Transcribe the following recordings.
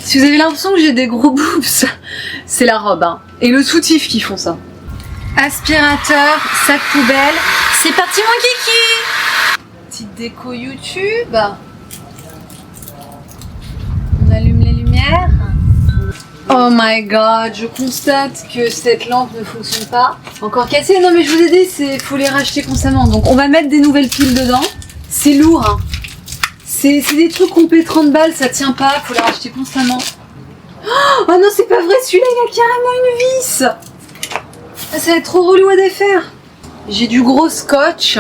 Si vous avez l'impression que j'ai des gros boobs, c'est la robe hein. Et le soutif qui font ça. Aspirateur, sac poubelle. C'est parti mon kiki. Petite déco YouTube. On allume les lumières. Oh my god, je constate que cette lampe ne fonctionne pas. Encore cassée. Non mais je vous ai dit, faut les racheter constamment. Donc on va mettre des nouvelles piles dedans. C'est lourd hein. C'est des trucs qu'on paie 30 balles, ça tient pas, faut les racheter constamment. Oh non c'est pas vrai, celui-là il a carrément une vis. Ça va être trop relou à défaire. J'ai du gros scotch.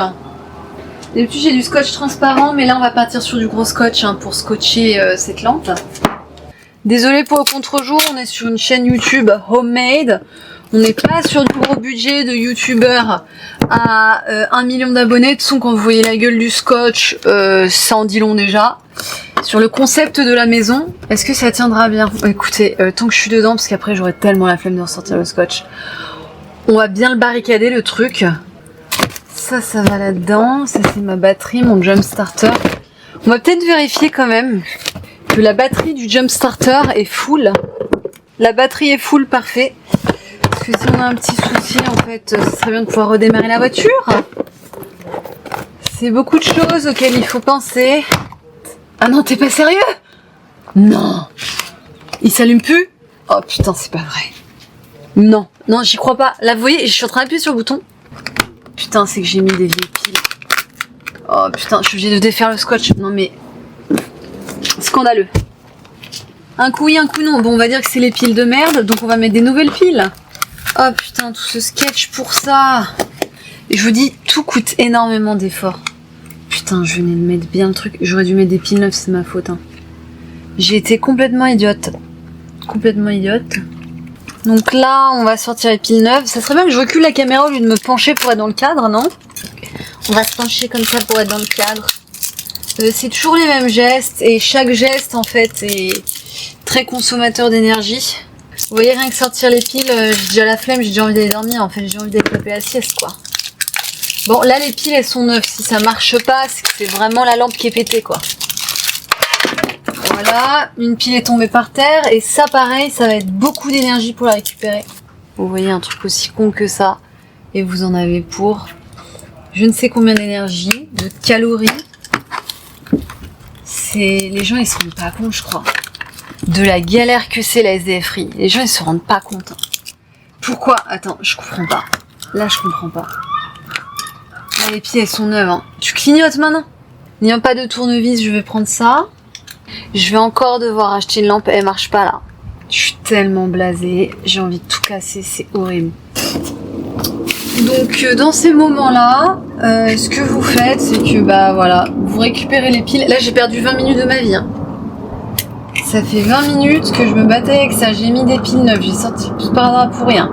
D'habitude j'ai du scotch transparent, mais là on va partir sur du gros scotch hein, pour scotcher cette lampe. Désolée pour le contre-jour, on est sur une chaîne YouTube homemade. On n'est pas sur du gros budget de youtubeur à 1 million d'abonnés. De toute façon, quand vous voyez la gueule du scotch, ça en dit long déjà. Sur le concept de la maison, est-ce que ça tiendra bien? Écoutez, tant que je suis dedans, parce qu'après j'aurai tellement la flemme de ressortir le scotch. On va bien le barricader le truc. Ça va là-dedans. Ça c'est ma batterie, mon jump starter. On va peut-être vérifier quand même que la batterie du jump starter est full. La batterie est full, parfait. Parce que si on a un petit souci, en fait, ce serait bien de pouvoir redémarrer la voiture. C'est beaucoup de choses auxquelles il faut penser. Ah non, t'es pas sérieux? Non. Il s'allume plus? Oh putain, c'est pas vrai. Non, non, j'y crois pas. Là, vous voyez, je suis en train d'appuyer sur le bouton. Putain, c'est que j'ai mis des vieilles piles. Oh putain, je suis obligée de défaire le scotch. Non mais... Scandaleux. Un coup oui, un coup non. Bon, on va dire que c'est les piles de merde, donc on va mettre des nouvelles piles. Oh putain, tout ce sketch pour ça. Et je vous dis, tout coûte énormément d'efforts. Putain, je venais de mettre bien le truc. J'aurais dû mettre des piles neuves, c'est ma faute. Hein. J'ai été complètement idiote. Complètement idiote. Donc là, on va sortir les piles neuves. Ça serait bien que je recule la caméra au lieu de me pencher pour être dans le cadre, non? On va se pencher comme ça pour être dans le cadre. C'est toujours les mêmes gestes et chaque geste en fait est très consommateur d'énergie. Vous voyez, rien que sortir les piles, j'ai déjà la flemme, j'ai déjà envie d'aller dormir. En fait, j'ai envie d'aller taper la sieste quoi. Bon, là les piles elles sont neuves. Si ça marche pas, c'est que c'est vraiment la lampe qui est pétée quoi. Voilà, une pile est tombée par terre et ça pareil, ça va être beaucoup d'énergie pour la récupérer. Vous voyez un truc aussi con que ça et vous en avez pour je ne sais combien d'énergie, de calories. Les gens ils se rendent pas compte je crois de la galère que c'est la SDFI. Les gens ils se rendent pas compte. Pourquoi? Attends, je comprends pas. Là je comprends pas. Là les pieds elles sont neuves hein. Tu clignotes maintenant? N'ayant pas de tournevis, je vais prendre ça. Je vais encore devoir acheter une lampe, elle marche pas là. Je suis tellement blasée, j'ai envie de tout casser, c'est horrible. Donc dans ces moments-là, ce que vous faites, c'est que bah voilà, vous récupérez les piles. Là j'ai perdu 20 minutes de ma vie. Hein. Ça fait 20 minutes que je me battais avec ça. J'ai mis des piles neuves, j'ai sorti tout par là pour rien.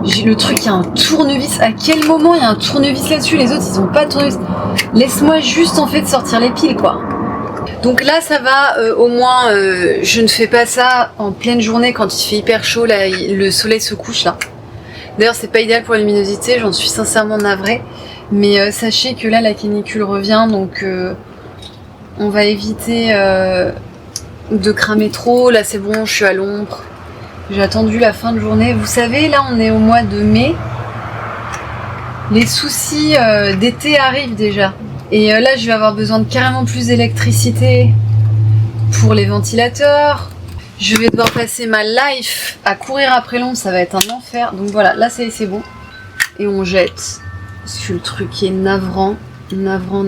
J'ai le truc, il y a un tournevis. À quel moment il y a un tournevis là-dessus? Les autres ils ont pas de tournevis. Laisse-moi juste en fait sortir les piles quoi. Donc là ça va, au moins je ne fais pas ça en pleine journée quand il fait hyper chaud, là le soleil se couche là. D'ailleurs c'est pas idéal pour la luminosité, j'en suis sincèrement navrée. Mais sachez que là la canicule revient, donc on va éviter de cramer trop. Là c'est bon, je suis à l'ombre. J'ai attendu la fin de journée. Vous savez, là on est au mois de mai. Les soucis d'été arrivent déjà. Et là je vais avoir besoin de carrément plus d'électricité pour les ventilateurs. Je vais devoir passer ma life à courir après l'ombre, ça va être un enfer. Donc voilà, là ça y est, c'est bon. Et on jette. Parce que le truc est navrant. Navrant.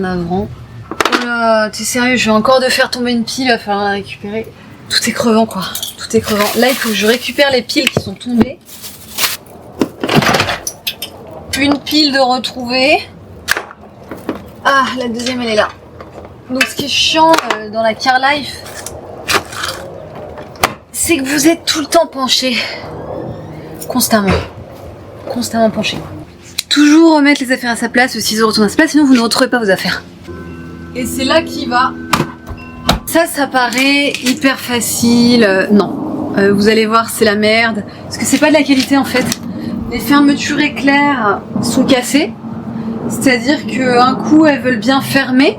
Oh là, t'es sérieux, je vais encore de faire tomber une pile, il va falloir la récupérer. Tout est crevant quoi, tout est crevant. Là il faut que je récupère les piles qui sont tombées. Une pile de retrouver. Ah, la deuxième elle est là. Donc ce qui est chiant dans la car life, c'est que vous êtes tout le temps penché. Constamment penché. Toujours remettre les affaires à sa place, le ciseau retourne à sa place, sinon vous ne retrouvez pas vos affaires. Et c'est là qu'il va. Ça paraît hyper facile. Non. Vous allez voir, c'est la merde. Parce que c'est pas de la qualité en fait. Les fermetures éclairs sont cassées. C'est-à-dire qu'un coup elles veulent bien fermer.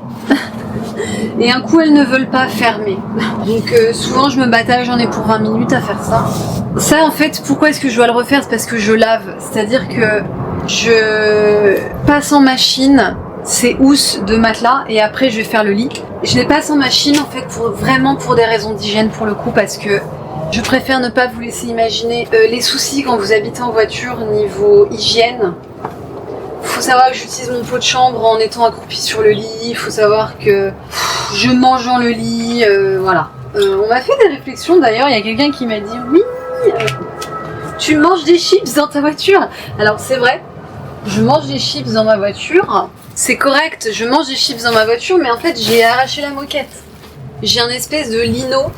et un coup elles ne veulent pas fermer. Donc souvent je me bataille, j'en ai pour 20 minutes à faire ça. Ça en fait, pourquoi est-ce que je dois le refaire? C'est parce que je lave, c'est-à-dire que je passe en machine ces housses de matelas et après je vais faire le lit. Je les passe en machine en fait vraiment pour des raisons d'hygiène pour le coup, parce que je préfère ne pas vous laisser imaginer les soucis quand vous habitez en voiture niveau hygiène. Faut savoir que j'utilise mon pot de chambre en étant accroupie sur le lit, il faut savoir que je mange dans le lit, voilà. On m'a fait des réflexions d'ailleurs, il y a quelqu'un qui m'a dit oui, tu manges des chips dans ta voiture. Alors c'est vrai, je mange des chips dans ma voiture, c'est correct, je mange des chips dans ma voiture, mais en fait j'ai arraché la moquette. J'ai un espèce de lino.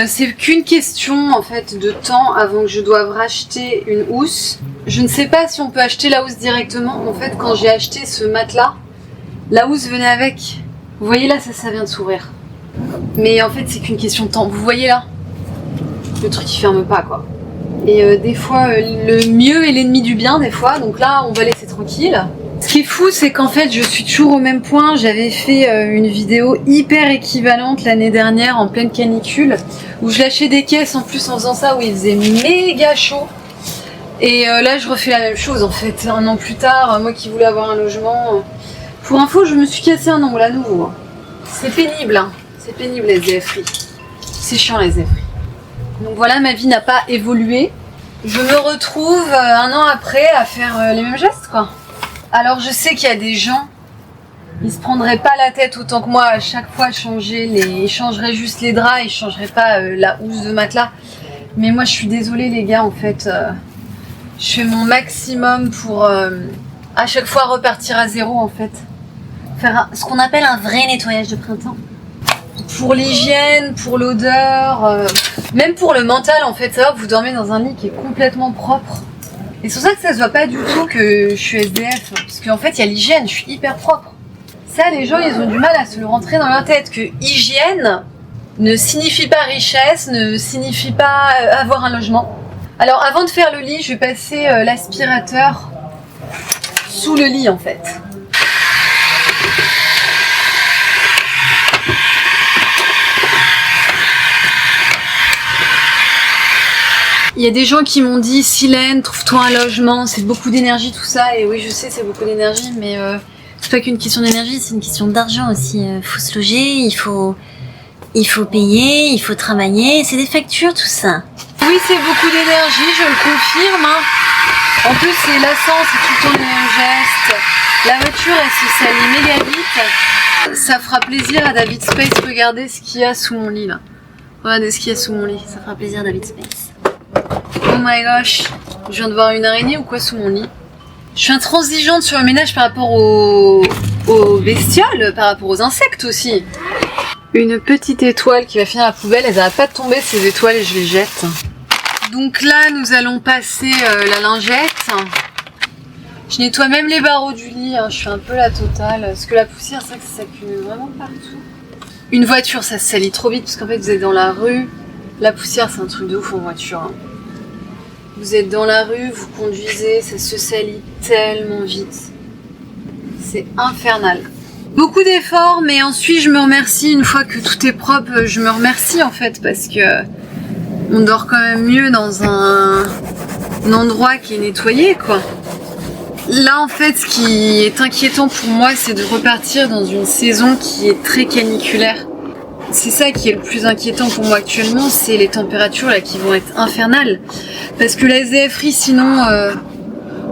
C'est qu'une question en fait de temps avant que je doive racheter une housse. Je ne sais pas si on peut acheter la housse directement. En fait, quand j'ai acheté ce matelas, la housse venait avec. Vous voyez là, ça vient de s'ouvrir. Mais en fait, c'est qu'une question de temps. Vous voyez là, le truc il ferme pas quoi. Et des fois, le mieux est l'ennemi du bien des fois. Donc là, on va laisser tranquille. Ce qui est fou, c'est qu'en fait, je suis toujours au même point. J'avais fait une vidéo hyper équivalente l'année dernière en pleine canicule, où je lâchais des caisses en plus en faisant ça, où il faisait méga chaud. Et là, je refais la même chose en fait. Un an plus tard, moi qui voulais avoir un logement. Pour info, je me suis cassé un ongle à nouveau. Hein. C'est pénible, hein. C'est pénible les SDF. C'est chiant les SDF. Donc voilà, ma vie n'a pas évolué. Je me retrouve un an après à faire les mêmes gestes quoi. Alors je sais qu'il y a des gens, ils se prendraient pas la tête autant que moi à chaque fois ils changeraient juste les draps, ils changeraient pas la housse de matelas. Mais moi je suis désolée les gars, en fait, je fais mon maximum pour à chaque fois repartir à zéro en fait. Faire ce qu'on appelle un vrai nettoyage de printemps. Pour l'hygiène, pour l'odeur, même pour le mental en fait, savoir que vous dormez dans un lit qui est complètement propre. Et c'est pour ça que ça se voit pas du tout que je suis SDF, parce qu'en fait il y a l'hygiène, je suis hyper propre. Ça les gens ils ont du mal à se le rentrer dans leur tête, que hygiène ne signifie pas richesse, ne signifie pas avoir un logement. Alors avant de faire le lit, je vais passer l'aspirateur sous le lit en fait. Il y a des gens qui m'ont dit Silène, trouve-toi un logement, c'est beaucoup d'énergie tout ça, et oui je sais c'est beaucoup d'énergie, mais c'est pas qu'une question d'énergie, c'est une question d'argent aussi. Faut se loger, il faut payer, il faut travailler, c'est des factures tout ça. Oui c'est beaucoup d'énergie, je le confirme. Hein. En plus c'est lassant, c'est tout le temps le même geste. La voiture elle se salit méga vite. Ça fera plaisir à David Space, regardez ce qu'il y a sous mon lit là. Regardez ce qu'il y a sous mon lit, ça fera plaisir à David Space. Oh my gosh, je viens de voir une araignée ou quoi sous mon lit. Je suis intransigeante sur le ménage par rapport aux bestioles, par rapport aux insectes aussi. Une petite étoile qui va finir à la poubelle, elles n'arrêtent pas de tomber ces étoiles et je les jette. Donc là nous allons passer la lingette. Je nettoie même les barreaux du lit, hein. Je fais un peu la totale, parce que la poussière c'est vrai que ça s'accumule vraiment partout. Une voiture ça se salit trop vite parce qu'en fait vous êtes dans la rue. La poussière c'est un truc de ouf en voiture. Hein. Vous êtes dans la rue, vous conduisez, ça se salit tellement vite. C'est infernal. Beaucoup d'efforts, mais ensuite je me remercie. Une fois que tout est propre, je me remercie en fait, parce que on dort quand même mieux dans un endroit qui est nettoyé quoi. Là en fait ce qui est inquiétant pour moi c'est de repartir dans une saison qui est très caniculaire. C'est ça qui est le plus inquiétant pour moi actuellement, c'est les températures là qui vont être infernales. Parce que la SDFerie sinon,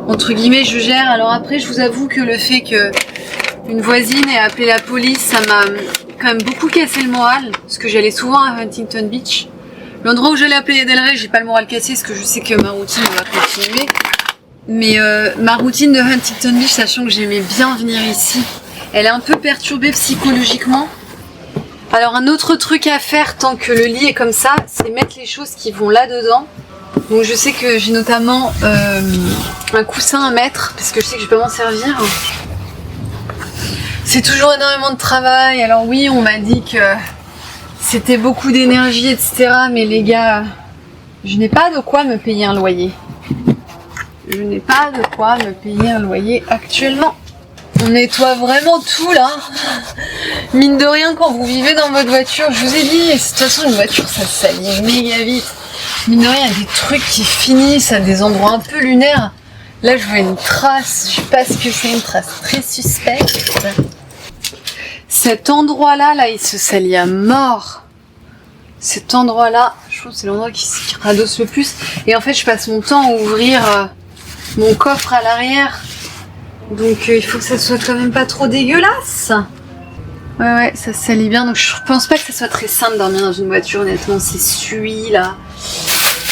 entre guillemets, je gère. Alors après, je vous avoue que le fait que une voisine ait appelé la police, ça m'a quand même beaucoup cassé le moral. Parce que j'allais souvent à Huntington Beach. L'endroit où j'allais à Playa del Rey, j'ai pas le moral cassé parce que je sais que ma routine va continuer. Mais ma routine de Huntington Beach, sachant que j'aimais bien venir ici, elle est un peu perturbée psychologiquement. Alors un autre truc à faire tant que le lit est comme ça, c'est mettre les choses qui vont là-dedans. Donc je sais que j'ai notamment un coussin à mettre, parce que je sais que je vais pas m'en servir. C'est toujours énormément de travail, alors oui on m'a dit que c'était beaucoup d'énergie etc. Mais les gars, je n'ai pas de quoi me payer un loyer. Je n'ai pas de quoi me payer un loyer actuellement. On nettoie vraiment tout là. Mine de rien, quand vous vivez dans votre voiture, je vous ai dit, de toute façon une voiture ça salit méga vite. Mine de rien, il y a des trucs qui finissent à des endroits un peu lunaires. Là je vois une trace, je sais pas ce que c'est, une trace très suspecte. Cet endroit là, il se salit à mort. Cet endroit là, je trouve que c'est l'endroit qui radosse le plus. Et en fait je passe mon temps à ouvrir mon coffre à l'arrière. Donc il faut que ça soit quand même pas trop dégueulasse. Ouais, ça salit bien. Donc je pense pas que ça soit très sain de dormir dans une voiture, honnêtement. C'est suie là.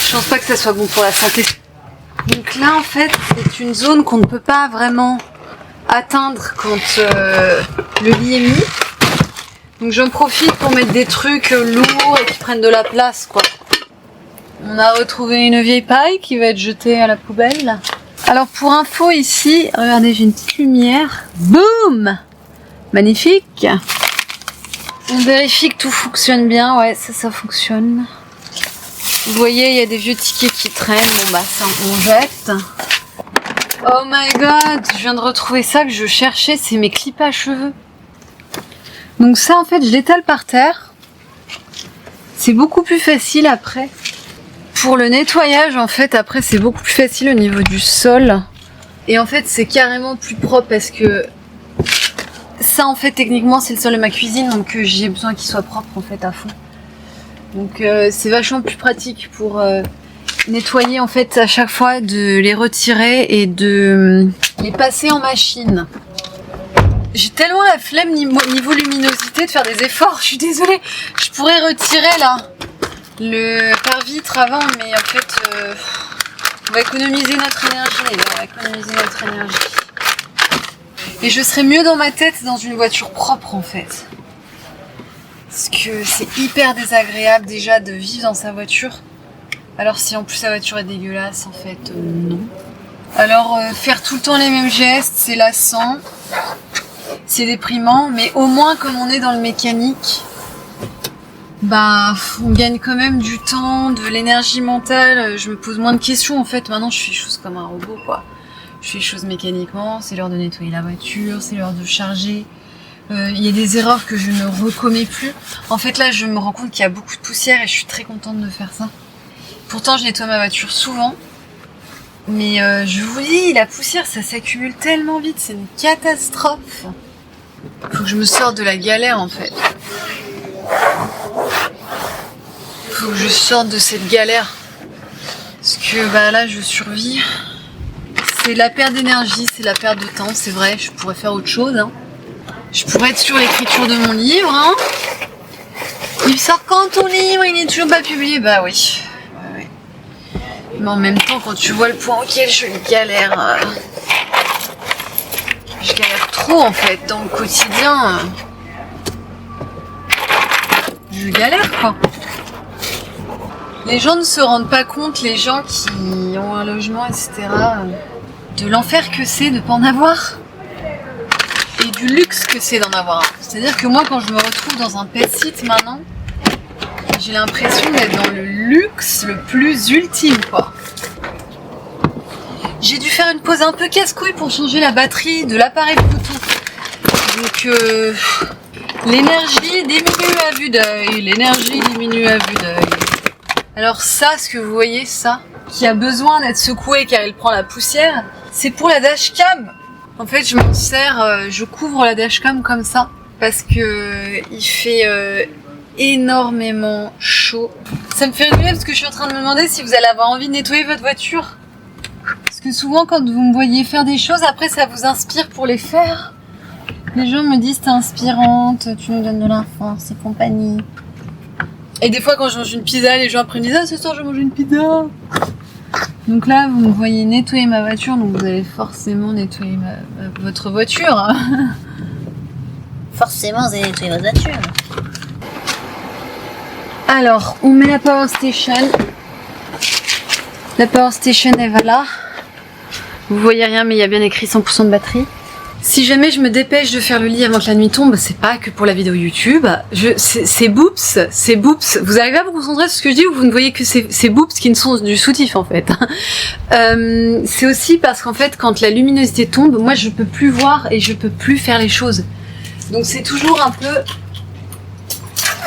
Je pense pas que ça soit bon pour la santé. Donc là en fait c'est une zone qu'on ne peut pas vraiment atteindre quand le lit est mis. Donc j'en profite pour mettre des trucs lourds et qui prennent de la place quoi. On a retrouvé une vieille paille qui va être jetée à la poubelle. Alors pour info ici, regardez, j'ai une petite lumière. Boum! Magnifique! On vérifie que tout fonctionne bien. Ouais, ça fonctionne. Vous voyez, il y a des vieux tickets qui traînent. Bon bah ça on jette. Oh my god! Je viens de retrouver ça que je cherchais. C'est mes clips à cheveux. Donc ça en fait, je l'étale par terre. C'est beaucoup plus facile après. Pour le nettoyage, en fait, après, c'est beaucoup plus facile au niveau du sol. Et en fait, c'est carrément plus propre parce que ça, en fait, techniquement, c'est le sol de ma cuisine. Donc, j'ai besoin qu'il soit propre, en fait, à fond. Donc, c'est vachement plus pratique pour nettoyer, en fait, à chaque fois, de les retirer et de les passer en machine. J'ai tellement la flemme niveau luminosité de faire des efforts. Je suis désolée. Je pourrais retirer, là, le pare-vitre avant, mais en fait on va économiser notre énergie, et je serais mieux dans ma tête dans une voiture propre en fait, parce que c'est hyper désagréable déjà de vivre dans sa voiture, alors si en plus sa voiture est dégueulasse en fait non. Alors faire tout le temps les mêmes gestes, c'est lassant, c'est déprimant, mais au moins comme on est dans le mécanique, bah, on gagne quand même du temps, de l'énergie mentale, je me pose moins de questions en fait, maintenant je fais les choses comme un robot quoi. Je fais les choses mécaniquement, c'est l'heure de nettoyer la voiture, c'est l'heure de charger. Il y a des erreurs que je ne recommets plus. En fait là je me rends compte qu'il y a beaucoup de poussière et je suis très contente de faire ça. Pourtant je nettoie ma voiture souvent, mais je vous dis, la poussière ça s'accumule tellement vite, c'est une catastrophe. Faut que je me sorte de la galère en fait. Faut que je sorte de cette galère. Parce que bah là je survis. C'est la perte d'énergie, c'est la perte de temps, c'est vrai, je pourrais faire autre chose. Hein. Je pourrais être sur l'écriture de mon livre. Hein. Il sort quand ton livre, il n'est toujours pas publié? Bah oui. Ouais. Mais en même temps, quand tu vois le point auquel je galère. Je galère trop en fait dans le quotidien. Je galère quoi. Les gens ne se rendent pas compte, les gens qui ont un logement, etc., de l'enfer que c'est de pas en avoir. Et du luxe que c'est d'en avoir. C'est-à-dire que moi, quand je me retrouve dans un pet sit maintenant, j'ai l'impression d'être dans le luxe le plus ultime, quoi. J'ai dû faire une pause un peu casse-couille pour changer la batterie de l'appareil photo. Donc, l'énergie diminue à vue d'œil. Alors ça, ce que vous voyez, ça, qui a besoin d'être secoué car il prend la poussière, c'est pour la dashcam. En fait, je m'en sers, je couvre la dashcam comme ça, parce que il fait énormément chaud. Ça me fait rigoler parce que je suis en train de me demander si vous allez avoir envie de nettoyer votre voiture. Parce que souvent, quand vous me voyez faire des choses, après ça vous inspire pour les faire. Les gens me disent t'es inspirante, tu nous donnes de l'infance et compagnie. Et des fois quand je mange une pizza, les gens après me disent ah ce soir je mange une pizza. Donc là vous me voyez nettoyer ma voiture, donc vous allez forcément nettoyer votre voiture. Hein. Forcément vous allez nettoyer votre voiture. Alors on met la power station. La power station elle va là. Vous voyez rien mais il y a bien écrit 100% de batterie. Si jamais je me dépêche de faire le lit avant que la nuit tombe, c'est pas que pour la vidéo YouTube. C'est boops. Vous arrivez à vous concentrer sur ce que je dis ou vous ne voyez que ces boops qui ne sont du soutif en fait. C'est aussi parce qu'en fait, quand la luminosité tombe, moi je peux plus voir et je peux plus faire les choses. Donc c'est toujours un peu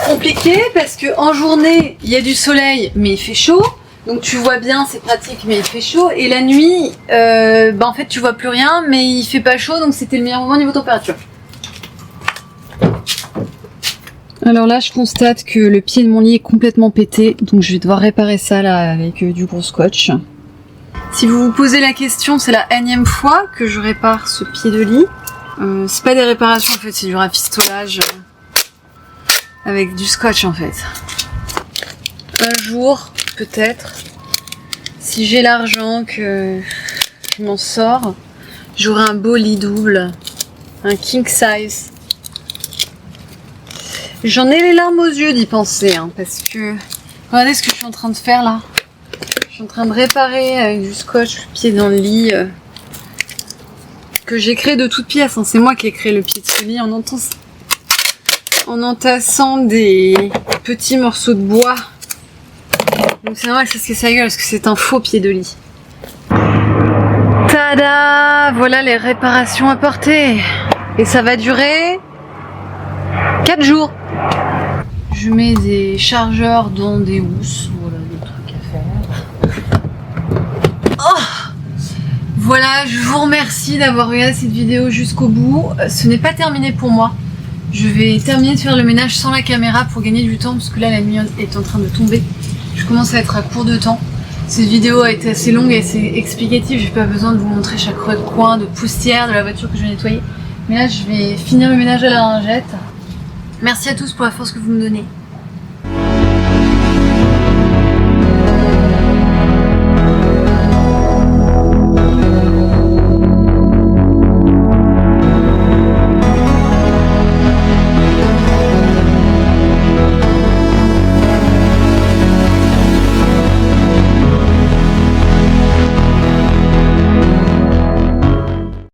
compliqué parce que en journée, il y a du soleil, mais il fait chaud. Donc tu vois bien, c'est pratique, mais il fait chaud. Et la nuit, en fait, tu vois plus rien, mais il fait pas chaud, donc c'était le meilleur moment niveau température. Alors là, je constate que le pied de mon lit est complètement pété, donc je vais devoir réparer ça là avec du gros scotch. Si vous vous posez la question, c'est la énième fois que je répare ce pied de lit. C'est pas des réparations en fait, c'est du rafistolage avec du scotch en fait. Un jour, peut-être, si j'ai l'argent que je m'en sors, j'aurai un beau lit double, un king size. J'en ai les larmes aux yeux d'y penser, hein, parce que regardez ce que je suis en train de faire là. Je suis en train de réparer avec du scotch le pied dans le lit que j'ai créé de toutes pièces. Hein. C'est moi qui ai créé le pied de ce lit en entassant des petits morceaux de bois. Donc c'est normal que ça se casse la gueule parce que c'est un faux pied de lit. Tada! Voilà les réparations apportées. Et ça va durer 4 jours. Je mets des chargeurs dans des housses. Voilà des trucs à faire. Oh! Voilà, je vous remercie d'avoir regardé cette vidéo jusqu'au bout. Ce n'est pas terminé pour moi. Je vais terminer de faire le ménage sans la caméra pour gagner du temps parce que là la nuit est en train de tomber. Je commence à être à court de temps. Cette vidéo a été assez longue et assez explicative. J'ai pas besoin de vous montrer chaque recoin de poussière de la voiture que je vais nettoyer. Mais là je vais finir le ménage à la lingette. Merci à tous pour la force que vous me donnez.